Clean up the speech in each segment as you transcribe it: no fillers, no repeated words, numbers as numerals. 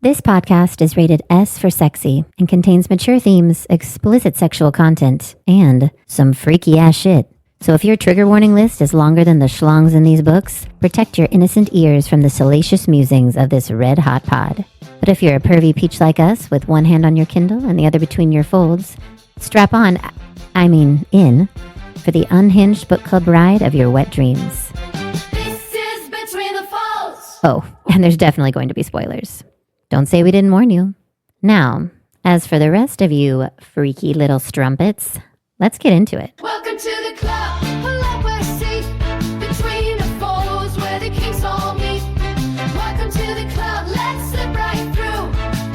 This podcast is rated S for sexy and contains mature themes, explicit sexual content, and some freaky ass shit. So if your trigger warning list is longer than the schlongs in these books, protect your innocent ears from the salacious musings of this red hot pod. But if you're a pervy peach like us with one hand on your Kindle and the other between your folds, strap on, in, for the unhinged book club ride of your wet dreams. This is Between the Folds. Oh, and there's definitely going to be spoilers. Don't say we didn't warn you. Now, as for the rest of you freaky little strumpets, let's get into it. Welcome to the club. Pull up a seat. Between the folds where the kings all meet. Welcome to the club. Let's slip right through.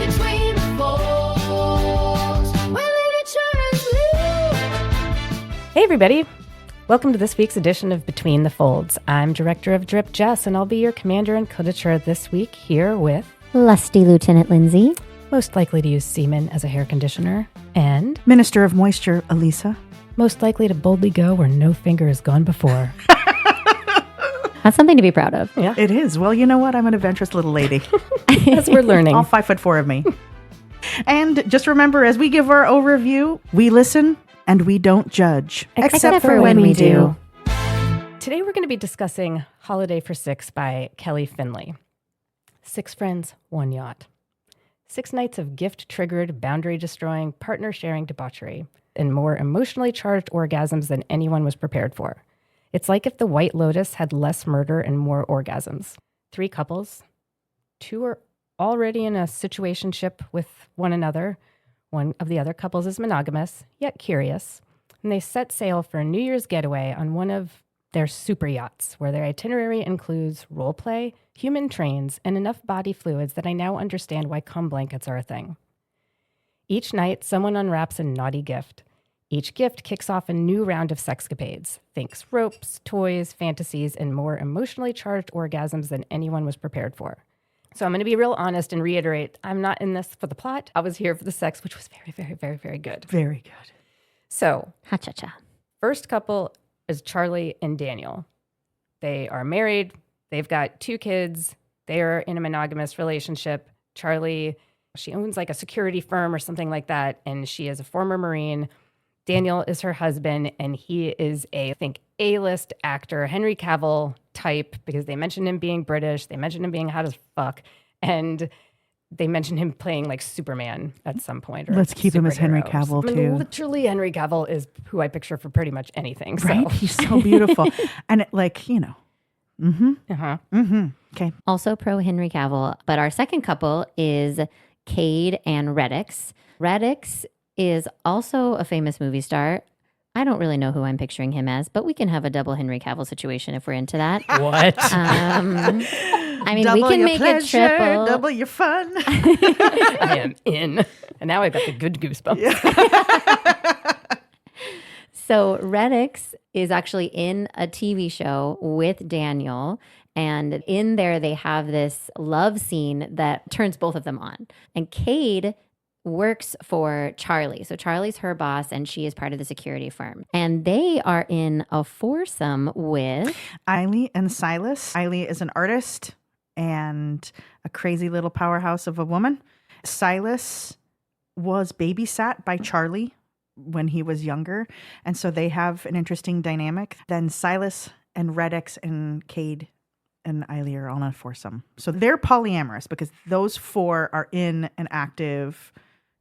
Between the folds where literature is loose. Hey everybody, welcome to this week's edition of Between the Folds. I'm director of Drip Jess, and I'll be your commander and co-editor this week here with Lusty Lieutenant Lindsay. most likely to use semen as a hair conditioner, and Minister of Moisture Elisa. most likely to boldly go where no finger has gone before. That's something to be proud of. Yeah, It is. Well, you know what? I'm an adventurous little lady. as we're learning. All 5'4" of me. And just remember, as we give our overview, we listen and we don't judge. Except for when we do. Today we're going to be discussing Holiday for Six by Kelly Finley. 6 friends, 1 yacht. 6 nights of gift-triggered, boundary-destroying, partner-sharing debauchery, and more emotionally charged orgasms than anyone was prepared for. It's like if the White Lotus had less murder and more orgasms. 3 couples. 2 are already in a situationship with one another. One of the other couples is monogamous, yet curious. And they set sail for a New Year's getaway on one of their super yachts, where their itinerary includes role play, human trains, and enough body fluids that I now understand why cum blankets are a thing. Each night, someone unwraps a naughty gift. Each gift kicks off a new round of sexcapades. Thinks ropes, toys, fantasies, and more emotionally charged orgasms than anyone was prepared for. So I'm going to be real honest and reiterate, I'm not in this for the plot. I was here for the sex, which was very, very, very, very good. Very good. So, Ha-cha-cha. first couple is Charlie and Daniel. They are married. They've got 2 kids. They are in a monogamous relationship. Charlie, she owns like a security firm or something like that, and she is a former Marine. Daniel is her husband, and he is I think, A-list actor, Henry Cavill type, because they mentioned him being British. They mentioned him being hot as fuck. And they mentioned him playing like Superman at some point. Or Let's keep him as Henry superhero. Cavill, I mean, too. Literally, Henry Cavill is who I picture for pretty much anything. So. Right? He's so beautiful. And it, like, you know. Uh-huh. Okay. Also pro Henry Cavill. But our second couple is Cade and Reddix. Reddix is also a famous movie star. I don't really know who I'm picturing him as, but we can have a double Henry Cavill situation if we're into that. What? I mean, Double we can your make pleasure, it triple. double your fun. I am in. And now I've got the good goosebumps. So Reddix is actually in a TV show with Daniel. And in there, they have this love scene that turns both of them on. And Cade works for Charlie. So Charlie's her boss, and she is part of the security firm. And they are in a foursome with Eiley and Silas. Eiley is an artist and a crazy little powerhouse of a woman. Silas was babysat by Charlie when he was younger. And so they have an interesting dynamic. Then Silas and Reddix and Cade and Eiley are on a foursome. So they're polyamorous because those 4 are in an active,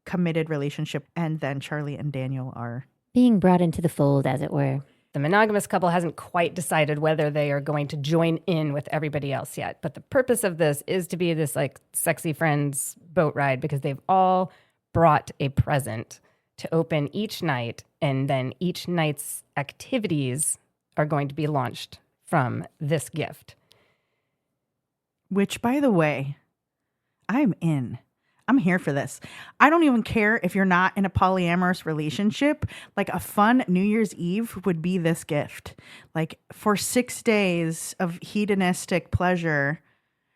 committed relationship. And then Charlie and Daniel are being brought into the fold, as it were. The monogamous couple hasn't quite decided whether they are going to join in with everybody else yet. But the purpose of this is to be this like sexy friends boat ride because they've all brought a present to open each night. And then each night's activities are going to be launched from this gift. Which, by the way, I'm in. I'm here for this. I don't even care if you're not in a polyamorous relationship. Like a fun New Year's Eve would be this gift. Like for 6 days of hedonistic pleasure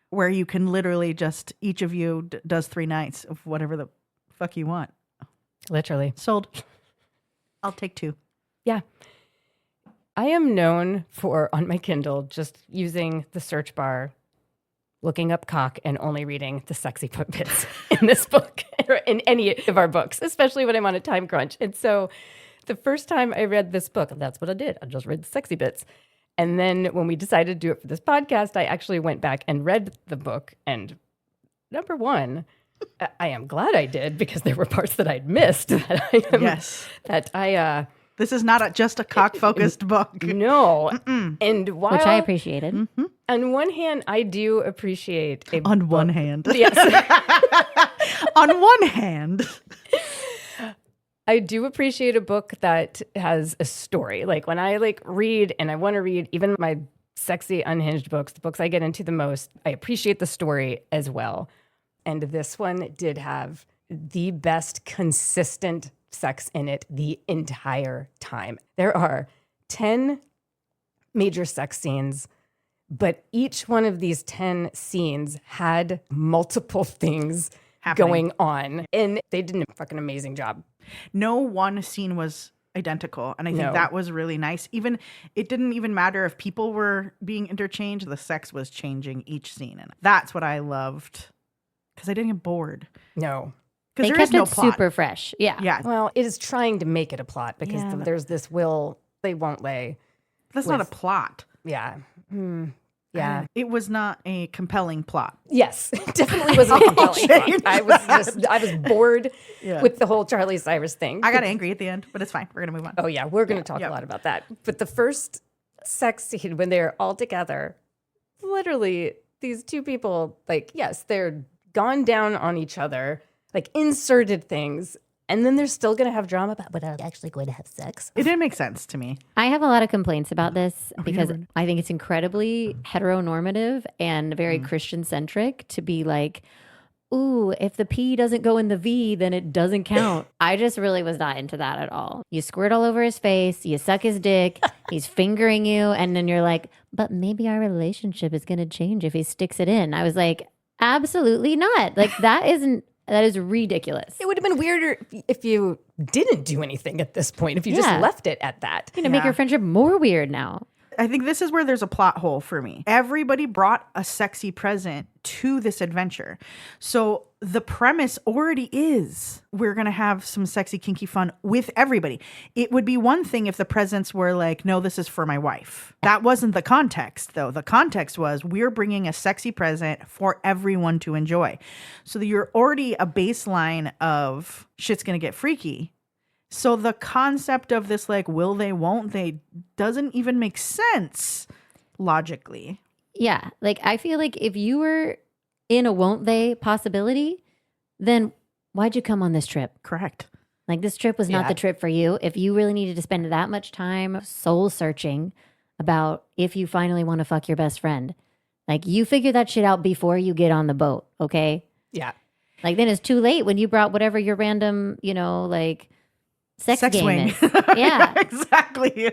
where you can literally just, each of you does 3 nights of whatever the fuck you want. Literally. Sold. I'll take 2. Yeah. I am known for, on my Kindle, just using the search bar, looking up cock and only reading the sexy bits in this book or in any of our books, especially when I'm on a time crunch. And so the first time I read this book, that's what I did. I just read the sexy bits. And then when we decided to do it for this podcast, I actually went back and read the book. And number one, I am glad I did because there were parts that I'd missed. This is not just a cock-focused book. No. And while, Which I appreciated. On one hand, I do appreciate a On book. one hand. Yes. On one hand. I do appreciate a book that has a story. Like when I read and I want to read even my sexy unhinged books, the books I get into the most, I appreciate the story as well. And this one did have the best consistent sex in it the entire time. There are 10 major sex scenes, but each one of these 10 scenes had multiple things going on. And they did a fucking amazing job. No one scene was identical. And I think that was really nice. Even it didn't even matter if people were being interchanged. The sex was changing each scene. And that's what I loved. Because I didn't get bored. No. They Because there kept is no it plot. super fresh. Yeah. Yeah. Well, it is trying to make it a plot because Yeah, but- there's this they won't lay. That's not a plot. Yeah. Yeah. It was not a compelling plot. Yes, it definitely wasn't a compelling plot. I was bored Yeah. with the whole Charlie Cyrus thing. I got angry at the end, but it's fine. We're going to move on. Oh yeah, we're going to talk a lot about that. But the first sex scene when they're all together, literally these two people, yes, they're gone down on each other, inserted things, and then they're still going to have drama about, but are they actually going to have sex? It didn't make sense to me. I have a lot of complaints about this because I think it's incredibly heteronormative and very Christian centric to be like, ooh, if the P doesn't go in the V, then it doesn't count. I just really was not into that at all. You squirt all over his face, you suck his dick, he's fingering you, and then you're like, but maybe our relationship is going to change if he sticks it in. I was like, absolutely not. That is ridiculous. It would have been weirder if you didn't do anything at this point, if you just left it at that. Going to make your friendship more weird now. I think this is where there's a plot hole for me. Everybody brought a sexy present to this adventure. So the premise already is we're going to have some sexy, kinky fun with everybody. It would be one thing if the presents were like, no, this is for my wife. That wasn't the context, though. The context was we're bringing a sexy present for everyone to enjoy. So you're already a baseline of shit's going to get freaky. So the concept of this, will they, won't they, doesn't even make sense logically. Yeah. I feel like if you were in a won't they possibility, then why'd you come on this trip? Correct. This trip was not the trip for you. If you really needed to spend that much time soul searching about if you finally want to fuck your best friend, you figure that shit out before you get on the boat, okay? Yeah. Then it's too late when you brought whatever your random, sex game swing. is. Yeah. Exactly.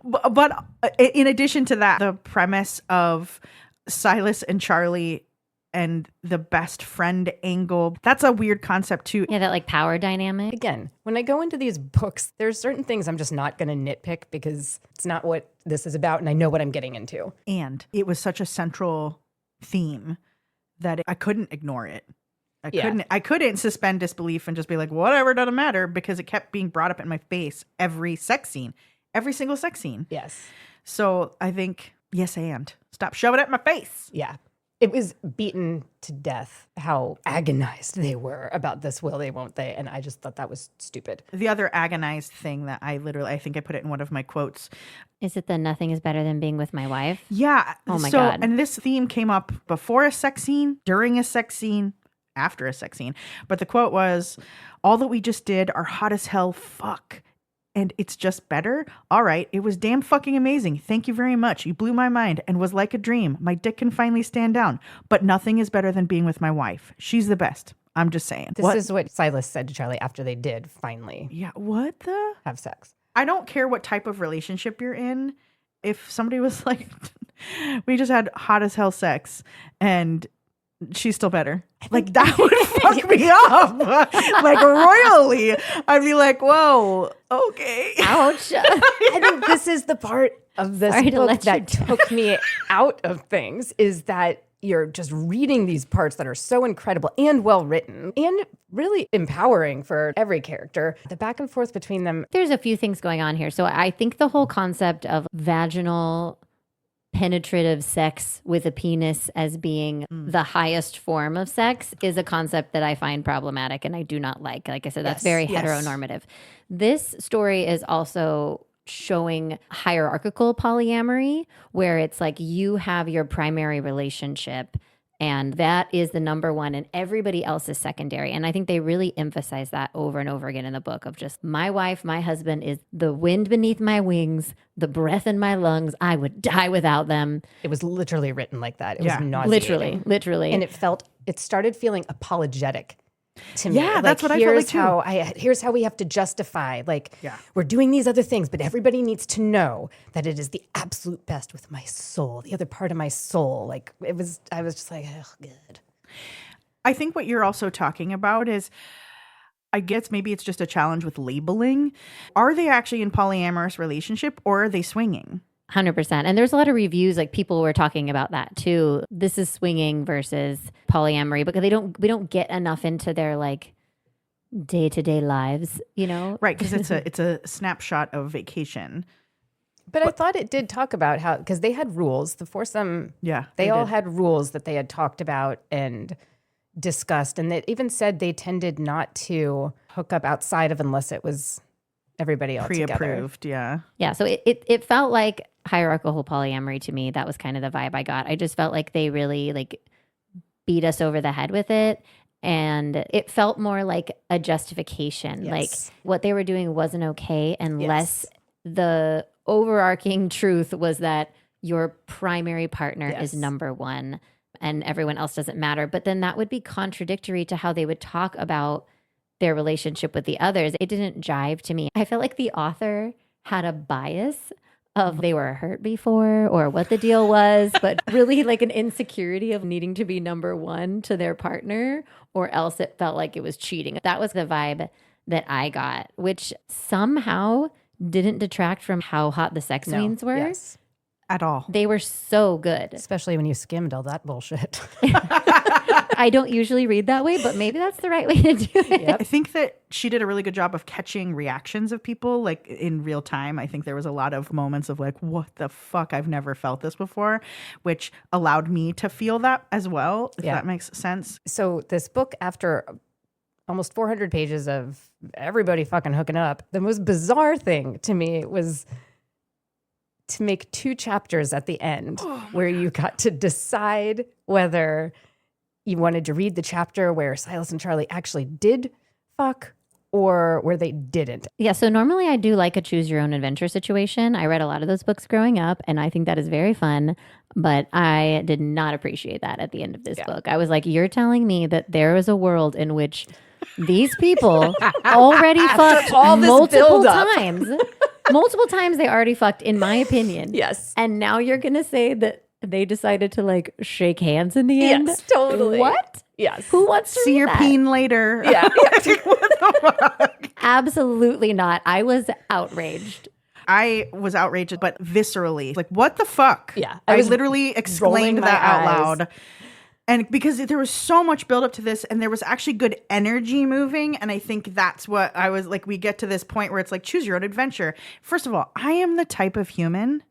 But in addition to that, the premise of Silas and Charlie and the best friend angle, that's a weird concept too. Yeah, that power dynamic. Again, when I go into these books, there's certain things I'm just not going to nitpick because it's not what this is about and I know what I'm getting into. And it was such a central theme that I couldn't ignore it. I couldn't suspend disbelief and just be like, whatever, doesn't matter, because it kept being brought up in my face every single sex scene. Yes. So I think, yes, and stop shoving it in my face. Yeah. It was beaten to death how agonized they were about this will they, won't they. And I just thought that was stupid. The other agonized thing that I think I put it in one of my quotes. Is it the nothing is better than being with my wife? Yeah. Oh my God. And this theme came up before a sex scene, during a sex scene, after a sex scene. But the quote was, all that we just did are hot as hell fuck. And it's just better? All right. It was damn fucking amazing. Thank you very much. You blew my mind and was like a dream. My dick can finally stand down. But nothing is better than being with my wife. She's the best. I'm just saying. This is what Silas said to Charlie after they did finally what the? have sex. I don't care what type of relationship you're in. If somebody was like, we just had hot as hell sex and she's still better. That would fuck me up. Royally. I'd be like, whoa, okay. Ouch. I think this is the part of this Sorry to book let you that took me out of things is that you're just reading these parts that are so incredible and well written and really empowering for every character. The back and forth between them. There's a few things going on here. So I think the whole concept of vaginal penetrative sex with a penis as being the highest form of sex is a concept that I find problematic and I do not like. Like I said, that's very heteronormative. This story is also showing hierarchical polyamory, where it's like you have your primary relationship and that is the number one and everybody else is secondary. And I think they really emphasize that over and over again in the book of just my wife, my husband is the wind beneath my wings, the breath in my lungs. I would die without them. It was literally written like that. It was nauseating. Literally. And it started feeling apologetic to me. Yeah, that's what I felt like too. Here's how we have to justify, we're doing these other things, but everybody needs to know that it is the absolute best with my soul, the other part of my soul. I was just like, oh, good. I think what you're also talking about is, I guess maybe it's just a challenge with labeling. Are they actually in polyamorous relationship or are they swinging? 100%. And there's a lot of reviews, like people were talking about that too. This is swinging versus polyamory because we don't get enough into their like day-to-day lives, you know? Right, because it's a snapshot of vacation. But I thought it did talk about how, because they had rules, the foursome, they all had rules that they had talked about and discussed. And they even said they tended not to hook up outside of unless it was everybody else pre-approved, together. Yeah, so it felt like hierarchical polyamory to me. That was kind of the vibe I got. I just felt like they really like beat us over the head with it. And it felt more like a justification. Yes. Like what they were doing wasn't okay unless the overarching truth was that your primary partner is number one and everyone else doesn't matter. But then that would be contradictory to how they would talk about their relationship with the others. It didn't jive to me. I felt like the author had a bias of they were hurt before or what the deal was, but really like an insecurity of needing to be number one to their partner, or else it felt like it was cheating. That was the vibe that I got, which somehow didn't detract from how hot the sex scenes were. Yes. At all. They were so good. Especially when you skimmed all that bullshit. I don't usually read that way, but maybe that's the right way to do it. Yep. I think that she did a really good job of catching reactions of people like in real time. I think there was a lot of moments of like, what the fuck? I've never felt this before, which allowed me to feel that as well, if that makes sense. So this book, after almost 400 pages of everybody fucking hooking up, the most bizarre thing to me was to make 2 chapters at the end where you got to decide whether you wanted to read the chapter where Silas and Charlie actually did fuck or where they didn't. Yeah, so normally I do like a choose your own adventure situation. I read a lot of those books growing up and I think that is very fun, but I did not appreciate that at the end of this book. I was like, you're telling me that there is a world in which these people already fucked all this multiple buildup. times. Multiple times they already fucked, in my opinion. Yes. And now you're going to say that they decided to like shake hands in the end? Yes, totally. What? Yes. Who wants to See read your that? peen later. Yeah. What the fuck? Absolutely not. I was outraged. I was outraged, but viscerally. Like, what the fuck? Yeah. I was literally rolling exclaimed my that out eyes. loud. And because there was so much build up to this and there was actually good energy moving. And I think that's what I was like, we get to this point where it's like, choose your own adventure. First of all, I am the type of human.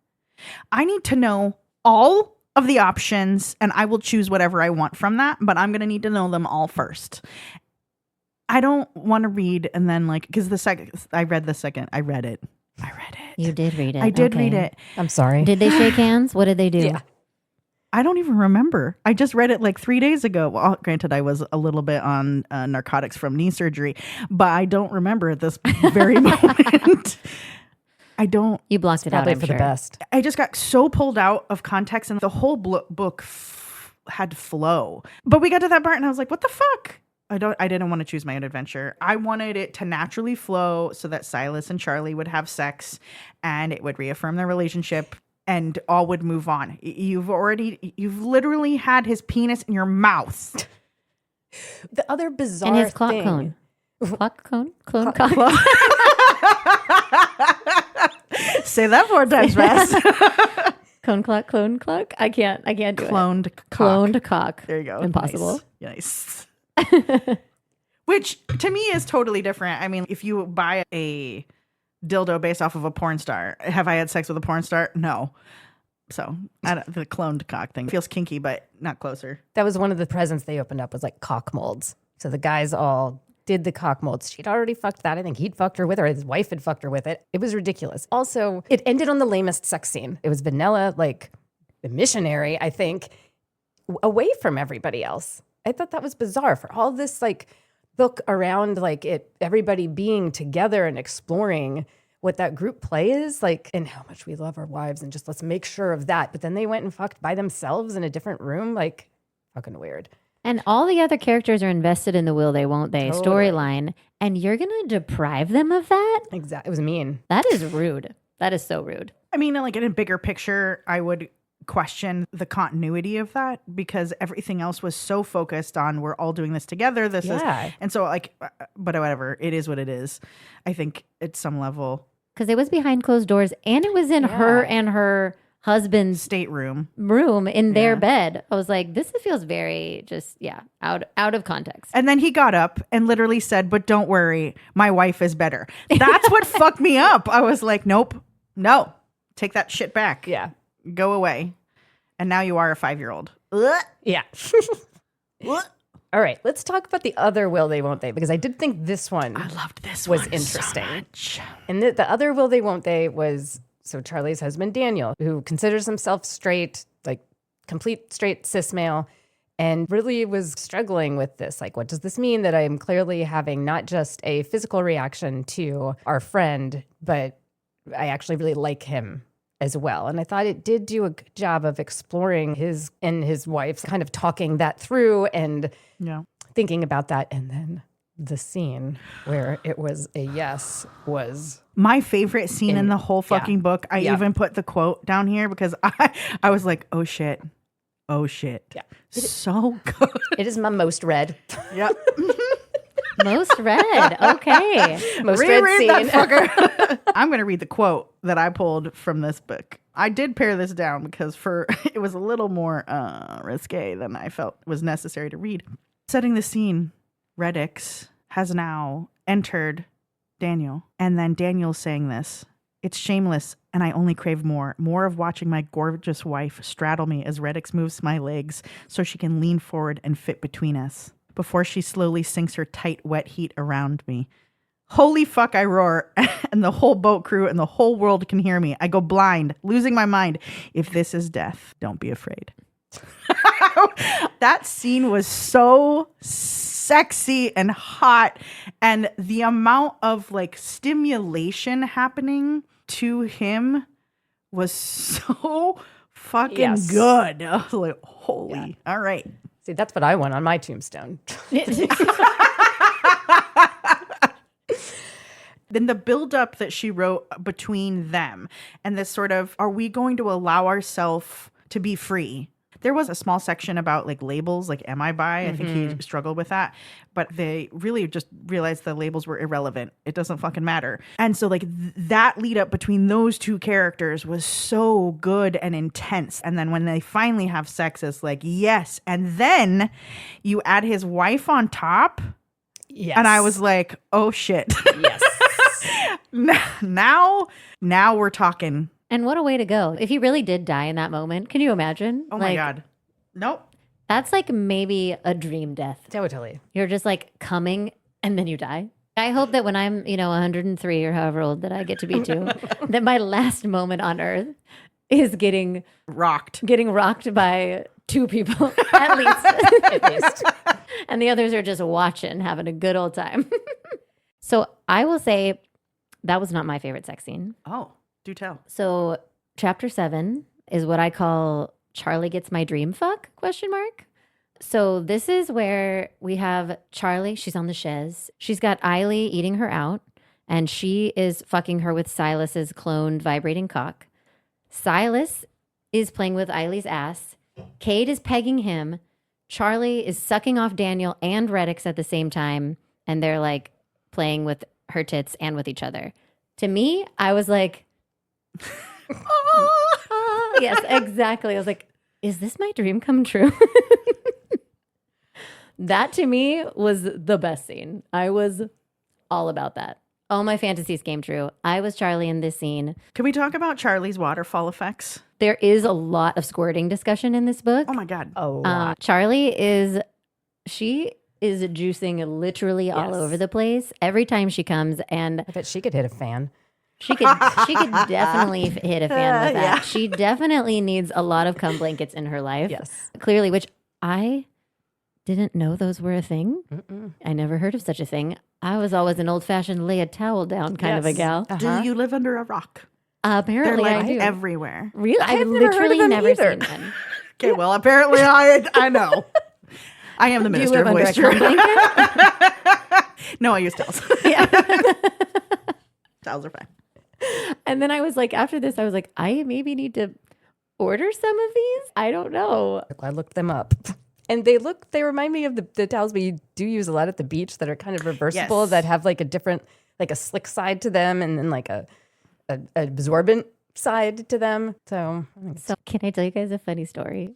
I need to know all of the options and I will choose whatever I want from that. But I'm going to need to know them all first. I don't want to read and then like, because I read it. You did read it. I did Okay. read it. I'm sorry. Did they shake hands? What did they do? Yeah. I don't even remember. I just read it like 3 days ago. Well, granted, I was a little bit on narcotics from knee surgery, but I don't remember at this very moment. I don't. You blocked it out, Probably I'm for sure. the best. I just got so pulled out of context and the whole book had flow. But we got to that part and I was like, what the fuck? I didn't want to choose my own adventure. I wanted it to naturally flow so that Silas and Charlie would have sex and it would reaffirm their relationship. And all would move on. You've literally had his penis in your mouth. The other bizarre And his clock thing. cone. Clock cone? Clone cock? Say that 4 times fast. Cone clock. I can't do it. Cloned cock. Cloned cock. There you go. Impossible. Nice. Which to me is totally different. I mean, if you buy a dildo based off of a porn star, have I had sex with a porn star? No. So the cloned cock thing feels kinky, but not closer. That was one of the presents they opened up, was like cock molds. So the guys all did the cock molds. She'd already fucked that. I think he'd fucked her with it, or his wife had fucked her with it. It was ridiculous. Also, it ended on the lamest sex scene. It was vanilla, like the missionary, I think, away from everybody else. I thought that was bizarre for all this like book around like everybody being together and exploring what that group play is, like, and how much we love our wives and just let's make sure of that. But then they went and fucked by themselves in a different room, like fucking weird. And all the other characters are invested in the will they, won't they storyline. And you're going to deprive them of that? Exactly. It was mean. That is rude. That is so rude. I mean, like in a bigger picture, I would question the continuity of that because everything else was so focused on we're all doing this together. And so like, but whatever, it is what it is. I think at some level. Because it was behind closed doors and it was in her and her husband's stateroom room in their bed. I was like, this feels very just, out of context. And then he got up and literally said, but don't worry, my wife is better. That's what fucked me up. I was like, nope, no, take that shit back. Yeah. Go away. And now you are a 5-year-old. Yeah. All right, let's talk about the other will they, won't they, because I did think this one I loved this was one interesting. So much. And the other will they, won't they was, so Charlie's husband, Daniel, who considers himself straight, like complete straight cis male, and really was struggling with this. Like, what does this mean that I am clearly having not just a physical reaction to our friend, but I actually really like him as well. And I thought it did do a good job of exploring his and his wife's kind of talking that through and thinking about that. And then the scene where it was a yes was my favorite scene in the whole fucking book. I even put the quote down here because I was like, oh shit. Yeah. So good. It is my most read. Yep. Most read. Okay. Most read scene. That fucker. I'm going to read the quote that I pulled from this book. I did pare this down because it was a little more risque than I felt was necessary to read. Setting the scene, Reddix has now entered Daniel. And then Daniel's saying this. It's shameless, and I only crave more of watching my gorgeous wife straddle me as Reddix moves my legs so she can lean forward and fit between us before she slowly sinks her tight, wet heat around me. Holy fuck, I roar, and the whole boat crew and the whole world can hear me. I go blind, losing my mind. If this is death, don't be afraid. That scene was so sexy and hot, and the amount of like stimulation happening to him was so fucking good. I was like, holy, all right. See, that's what I want on my tombstone. Then the buildup that she wrote between them and this sort of, are we going to allow ourselves to be free? There was a small section about like labels, like am I bi? I think he struggled with that, but they really just realized the labels were irrelevant. It doesn't fucking matter. And so like that lead up between those two characters was so good and intense. And then when they finally have sex, it's like, yes. And then you add his wife on top. Yes. And I was like, oh shit. Yes. Now we're talking. And what a way to go. If he really did die in that moment, can you imagine? Oh my God. Nope. That's like maybe a dream death. Totally. You're just like coming and then you die. I hope that when I'm, 103 or however old that I get to be too, that my last moment on earth is getting rocked by two people at least. And the others are just watching, having a good old time. So I will say that was not my favorite sex scene. Oh, do tell. So chapter 7 is what I call Charlie gets my dream fuck ? So this is where we have Charlie. She's on the chaise. She's got Eiley eating her out, and she is fucking her with Silas's cloned vibrating cock. Silas is playing with Eiley's ass. Cade is pegging him. Charlie is sucking off Daniel and Reddix at the same time, and they're like playing with her tits and with each other. To me, I was like, Yes, exactly. I was like, is this my dream come true? That to me was the best scene. I was all about that. All my fantasies came true. I was Charlie in this scene. Can we talk about Charlie's waterfall effects? There is a lot of squirting discussion in this book. Oh my God. A lot. Charlie she is juicing literally all over the place every time she comes, and I bet she could hit a fan. she could definitely hit a fan with that. She definitely needs a lot of cum blankets in her life. Yes. Clearly, which I didn't know those were a thing. I never heard of such a thing. I was always an old-fashioned lay a towel down kind of a gal. Do you live under a rock? Apparently, They're like I do. everywhere. Really? I've never heard of literally them never either. seen one. Okay, well, apparently I know. I am the Do you Minister live of under a Moisture. cum blanket? No, I use towels. Yeah. Towels are fine. And then I was like, after this, I was like, I maybe need to order some of these. I don't know. I looked them up. And they remind me of the towels we do use a lot at the beach that are kind of reversible, Yes. that have like a different, like a slick side to them and then like a absorbent side to them. So So can I tell you guys a funny story?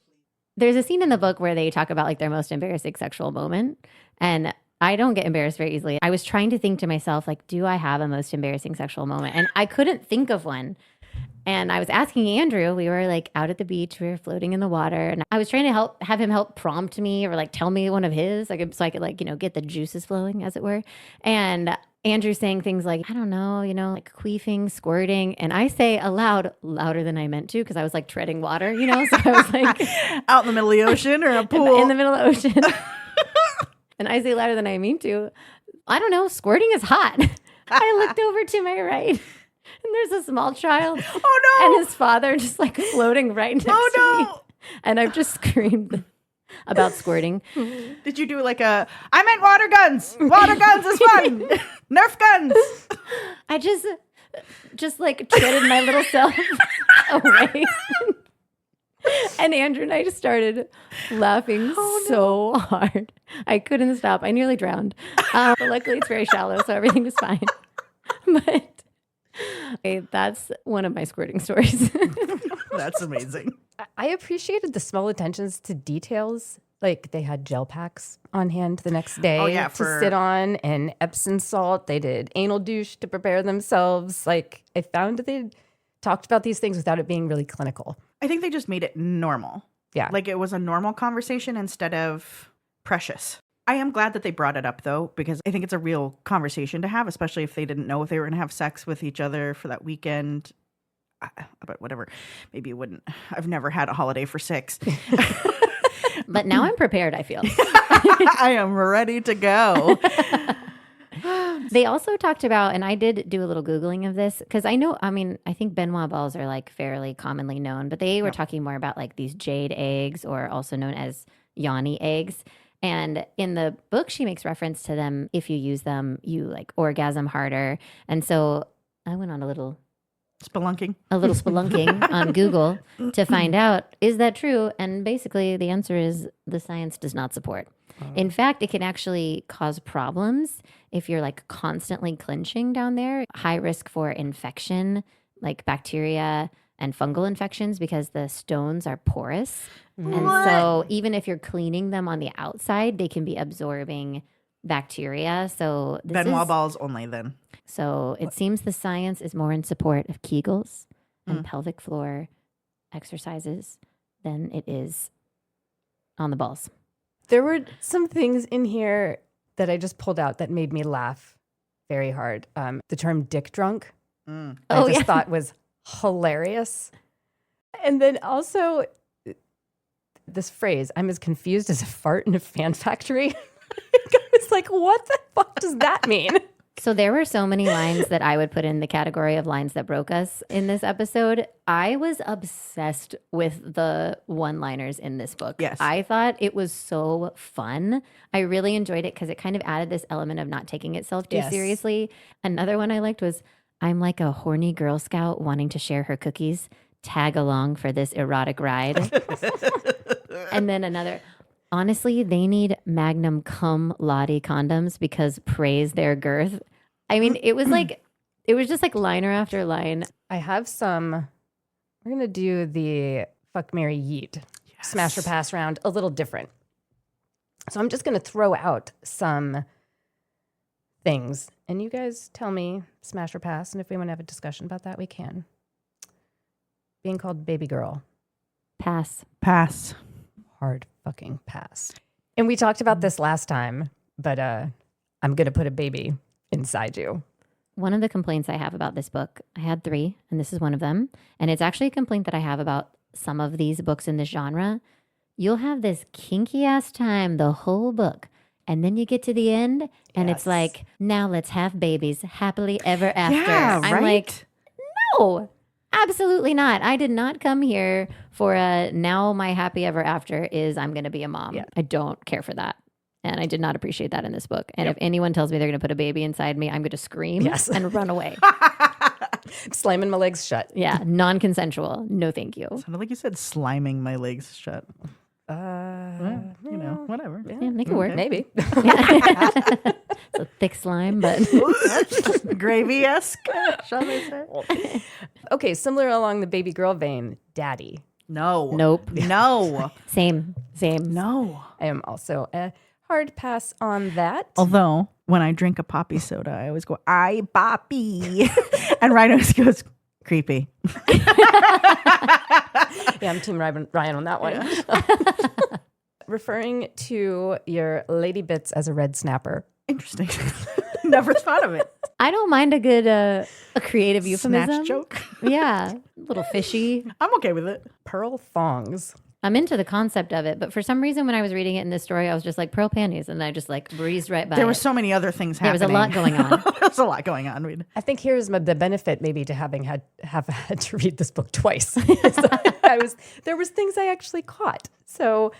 There's a scene in the book where they talk about like their most embarrassing sexual moment. And I don't get embarrassed very easily. I was trying to think to myself, like, do I have a most embarrassing sexual moment? And I couldn't think of one. And I was asking Andrew, we were like out at the beach, we were floating in the water, and I was trying to have him help prompt me or like tell me one of his, like, so I could like, get the juices flowing, as it were. And Andrew saying things like, I don't know, like queefing, squirting. And I say aloud, louder than I meant to, because I was like treading water, So I was like Out in the middle of the ocean or a pool? in the middle of the ocean. And I say louder than I mean to. I don't know, squirting is hot. I looked over to my right, and there's a small child. Oh no! And his father just like floating right next to me. And I've just screamed about squirting. Did you do like I meant water guns. Water guns is fun. Nerf guns. I just like treaded my little self away. And Andrew and I just started laughing so hard. I couldn't stop. I nearly drowned. But luckily it's very shallow, so everything was fine. But that's one of my squirting stories. That's amazing. I appreciated the small attentions to details. Like they had gel packs on hand the next day to sit on, and Epsom salt. They did anal douche to prepare themselves. Like I found that they talked about these things without it being really clinical. I think they just made it normal. Yeah. Like it was a normal conversation instead of precious. I am glad that they brought it up though, because I think it's a real conversation to have, especially if they didn't know if they were going to have sex with each other for that weekend. But whatever, maybe it wouldn't. I've never had a holiday for 6. But now I'm prepared, I feel. I am ready to go. They also talked about, and I did do a little Googling of this, because I think Benoit balls are like fairly commonly known, but they were talking more about like these jade eggs, or also known as yoni eggs. And in the book, she makes reference to them. If you use them, you like orgasm harder. And so I went on a little spelunking on Google to find out, is that true? And basically the answer is the science does not support. In fact, it can actually cause problems if you're like constantly clenching down there. High risk for infection, like bacteria and fungal infections, because the stones are porous. And so even if you're cleaning them on the outside, they can be absorbing bacteria. So Benoit balls only then. So it seems the science is more in support of Kegels and pelvic floor exercises than it is on the balls. There were some things in here that I just pulled out that made me laugh very hard. The term dick drunk, I just thought was hilarious. And then also this phrase, I'm as confused as a fart in a fan factory. I was like, what the fuck does that mean? So there were so many lines that I would put in the category of lines that broke us in this episode. I was obsessed with the one-liners in this book. Yes. I thought it was so fun. I really enjoyed it because it kind of added this element of not taking itself too seriously. Another one I liked was, I'm like a horny Girl Scout wanting to share her cookies. Tag along for this erotic ride. And then another, honestly, they need Magnum cum laude condoms because praise their girth. I mean, it was just like liner after line. I have some, We're going to do the fuck, marry, yeet. Smash or pass round a little different. So I'm just going to throw out some things. And you guys tell me smash or pass. And if we want to have a discussion about that, we can. Being called baby girl. Pass. Pass. Hard fucking pass. And we talked about this last time, but I'm going to put a baby inside you. One of the complaints I have about this book, I had 3, and this is one of them. And it's actually a complaint that I have about some of these books in this genre. You'll have this kinky ass time the whole book. And then you get to the end and it's like, now let's have babies happily ever after. Yeah, I'm right? like, no, absolutely not. I did not come here for a now my happy ever after is I'm going to be a mom. Yeah. I don't care for that. And I did not appreciate that in this book. And if anyone tells me they're going to put a baby inside me, I'm going to scream and run away. Slamming my legs shut. Yeah, non-consensual. No, thank you. Sounded like you said sliming my legs shut. You know, whatever. Yeah, make it work. Maybe. It's a thick slime, but Gravy-esque, shall I say? Okay, similar along the baby girl vein, daddy. No. Nope. No. Same. No. I am also a hard pass on that. Although, when I drink a poppy soda, I always go, I poppy. And Ryan always goes, creepy. Yeah, I'm Team Ryan on that one. Referring to your lady bits as a red snapper. Interesting. Never thought of it. I don't mind a good a creative euphemism. Snatch joke. Yeah, a little fishy. I'm okay with it. Pearl thongs. I'm into the concept of it, but for some reason when I was reading it in this story, I was just like pearl panties, and I just like breezed right by. There were it. so many other things There was happening. a lot going on. There was a lot going on. I think here's the benefit maybe to having had to read this book twice. There was things I actually caught. So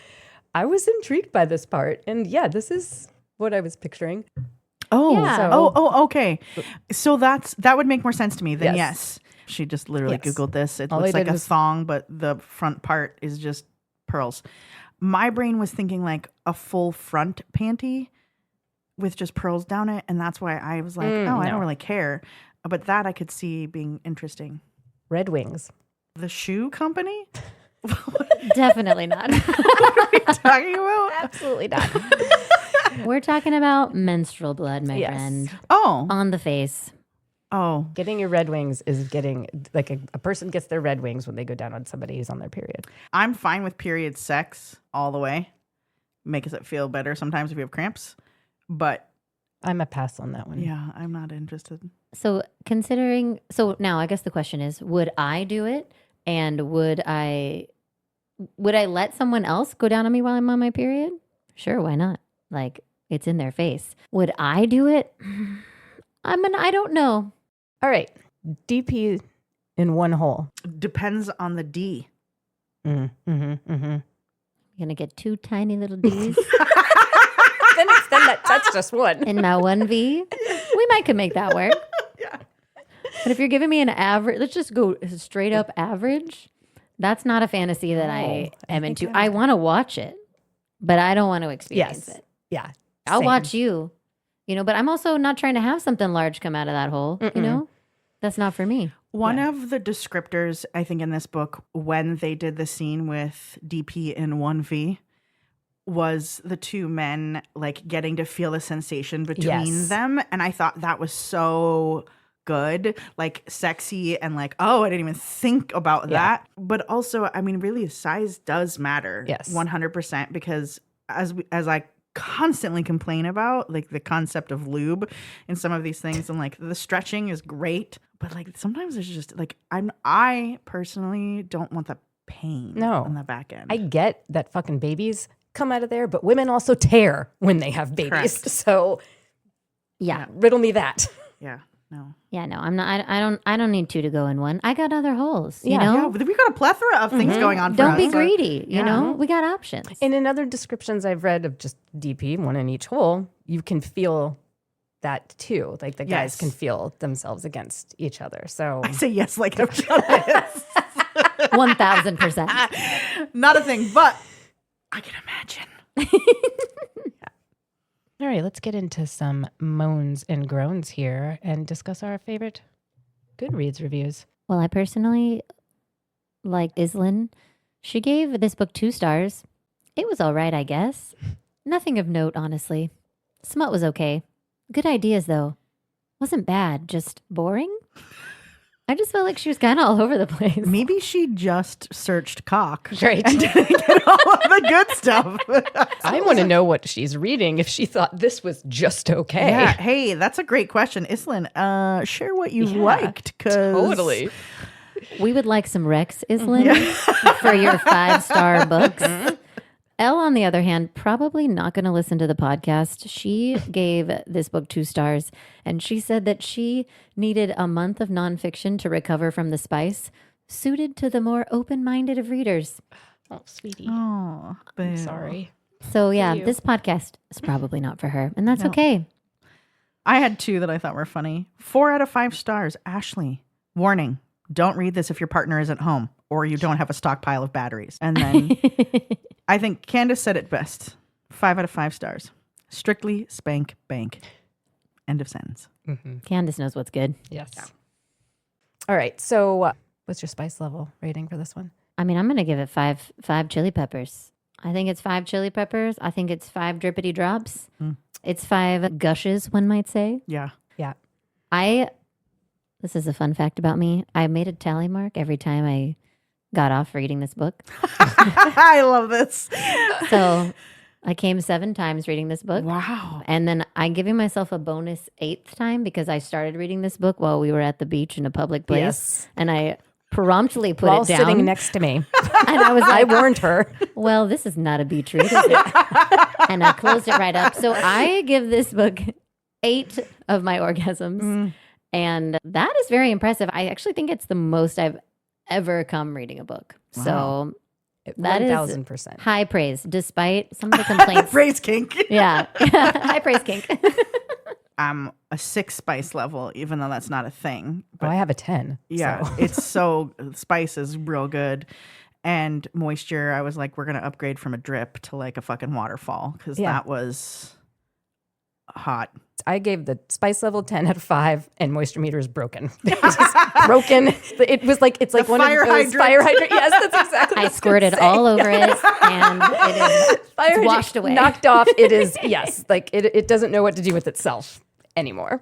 I was intrigued by this part. And yeah, this is what I was picturing. Oh, Yeah. Okay. So that would make more sense to me than Yes. yes. She just literally Yes. Googled this. It All looks I like did a was- thong, but the front part is just pearls. My brain was thinking like a full front panty with just pearls down it. And that's why I was like, I no. don't really care. But that I could see being interesting. Red wings. The shoe company? Definitely not. Talking about? Absolutely not. We're talking about menstrual blood, my Yes. friend, Oh. on the face. Oh. Getting your red wings is getting, like a person gets their red wings when they go down on somebody who's on their period. I'm fine with period sex all the way. Makes it feel better sometimes if you have cramps. But I'm a pass on that one. yeah, I'm not interested. So now I guess the question is, would I do it? And would I let someone else go down on me while I'm on my period? Sure, why not? Like, it's in their face. Would I do it? I don't know. All right. DP in one hole. Depends on the D. I'm gonna get 2 tiny little D's then that's just one. in my 1V. We might could make that work. But if you're giving me an average, let's just go straight up average. That's not a fantasy that I am into. I want to watch it, but I don't want to experience it. Yeah. I'll same. watch you, but I'm also not trying to have something large come out of that hole. That's not for me. One of the descriptors, I think, in this book, when they did the scene with DP in 1V, was the 2 men like getting to feel the sensation between Yes. them. And I thought that was so good, like sexy, and like, oh, I didn't even think about that. But also, I mean, really, size does matter. Yes. 100%, because as I constantly complain about, like the concept of lube in some of these things, and like the stretching is great, but like sometimes it's just like I personally don't want the pain on the back end. I get that fucking babies come out of there, but women also tear when they have babies. Correct. So Yeah. riddle me that. Yeah, no. Yeah, no, I'm not. I don't need 2 to go in one. I got other holes. You Yeah. know, Yeah, but we got a plethora of things going on for don't us. be greedy. You Yeah. know, we got options. And in other descriptions I've read of just DP, one in each hole, you can feel that too. Like the guys Yes. can feel themselves against each other. So I say yes like I've done it. 1,000%. Not a thing, but I can imagine. all right, let's get into some moans and groans here and discuss our favorite Goodreads reviews. Well, I personally like Islin. She gave this book 2 stars. It was all right, I guess. Nothing of note, honestly. Smut was okay. Good ideas, though. Wasn't bad, just boring. I just felt like she was kind of all over the place. Maybe she just searched cock. Right. And didn't get all of the good stuff. I want to know what she's reading if she thought this was just okay. Yeah. Hey, that's a great question. Islin, share what you liked. Totally. We would like some Rex, Islin, for your 5-star books. Elle, on the other hand, probably not going to listen to the podcast. She gave this book 2 stars, and she said that she needed a month of nonfiction to recover from the spice, suited to the more open-minded of readers. Oh, sweetie. Oh, I'm sorry. So yeah, you. this podcast is probably not for her, and that's okay. I had 2 that I thought were funny. 4 out of 5 stars. Ashley, warning. Don't read this if your partner isn't home or you don't have a stockpile of batteries. And then I think Candace said it best. 5 out of 5 stars. Strictly spank bank. End of sentence. Candace knows what's good. Yes. All right. So what's your spice level rating for this one? I mean, I'm going to give it 5 chili peppers. I think it's 5 chili peppers. I think it's 5 drippity drops. It's 5 gushes, one might say. Yeah. Yeah. This is a fun fact about me. I made a tally mark every time I got off reading this book. I love this. So I came 7 times reading this book. Wow. And then I'm giving myself a bonus 8th time because I started reading this book while we were at the beach in a public place. Yes. And I promptly put While it down. sitting next to me. And I was I like, warned her. well, this is not a beach read, is it? And I closed it right up. So I give this book 8 of my orgasms. And that is very impressive. I actually think it's the most I've ever come reading a book. Wow. So that is 1,000%. high praise, despite some of the complaints. Praise kink. Yeah. High praise kink. I'm a 6 spice level, even though that's not a thing. But I have a 10. Yeah, So. it's so spice is real good. And moisture, I was like, we're going to upgrade from a drip to like a fucking waterfall because that was hot. I gave the spice level 10 out of 5, and moisture meter is broken. It was just broken. It was like it's like The one fire of those hydrant. fire hydrant. Yes, that's exactly. What I was squirted gonna say. all over it, and it is Fire hydrant washed away. knocked off. It is like it doesn't know what to do with itself anymore.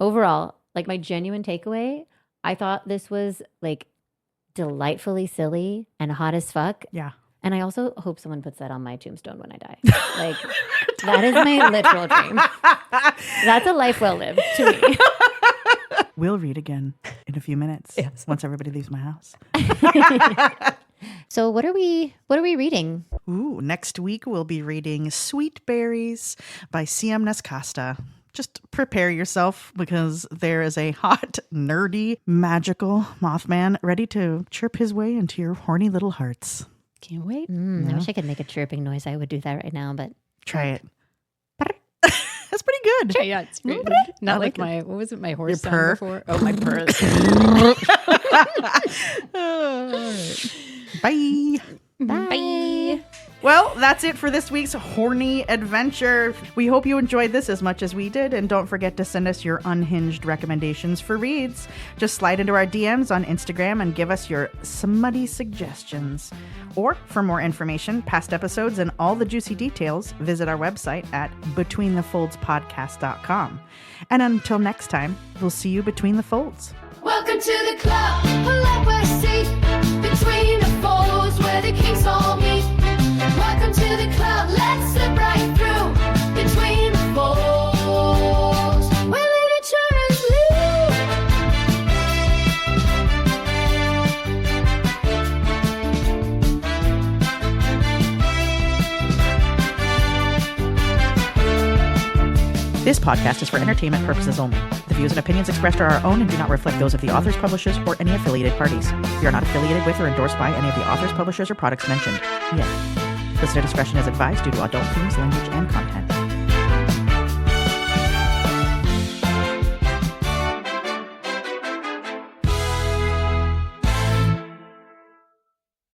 overall, like my genuine takeaway, I thought this was like delightfully silly and hot as fuck. Yeah. And I also hope someone puts that on my tombstone when I die. Like, that is my literal dream. That's a life well lived to me. We'll read again in a few minutes. Yes. Once everybody leaves my house. So what are we reading? Ooh, next week we'll be reading Sweet Berries by C.M. Nescasta. Just prepare yourself because there is a hot, nerdy, magical Mothman ready to chirp his way into your horny little hearts. Can't wait. I wish I could make a chirping noise. I would do that right now, but Try it. That's pretty good. Yeah, it's great. Not like my, what was it, my horse Your sound purr? before? Oh, my purr. Bye. bye. Well, that's it for this week's horny adventure. We hope you enjoyed this as much as we did, and don't forget to send us your unhinged recommendations for reads. Just slide into our DMs on Instagram and give us your smutty suggestions. Or for more information, past episodes, and all the juicy details, visit our website at betweenthefoldspodcast.com. And until next time, we'll see you between the folds. Welcome to the club, pull up a seat between the folds where the kings all meet. Welcome to the club, let's slip right through between the folds where literature is This podcast is for entertainment purposes only. The views and opinions expressed are our own and do not reflect those of the authors, publishers, or any affiliated parties. We are not affiliated with or endorsed by any of the authors, publishers, or products mentioned. Yeah. Listener discretion is advised due to adult themes, language, and content.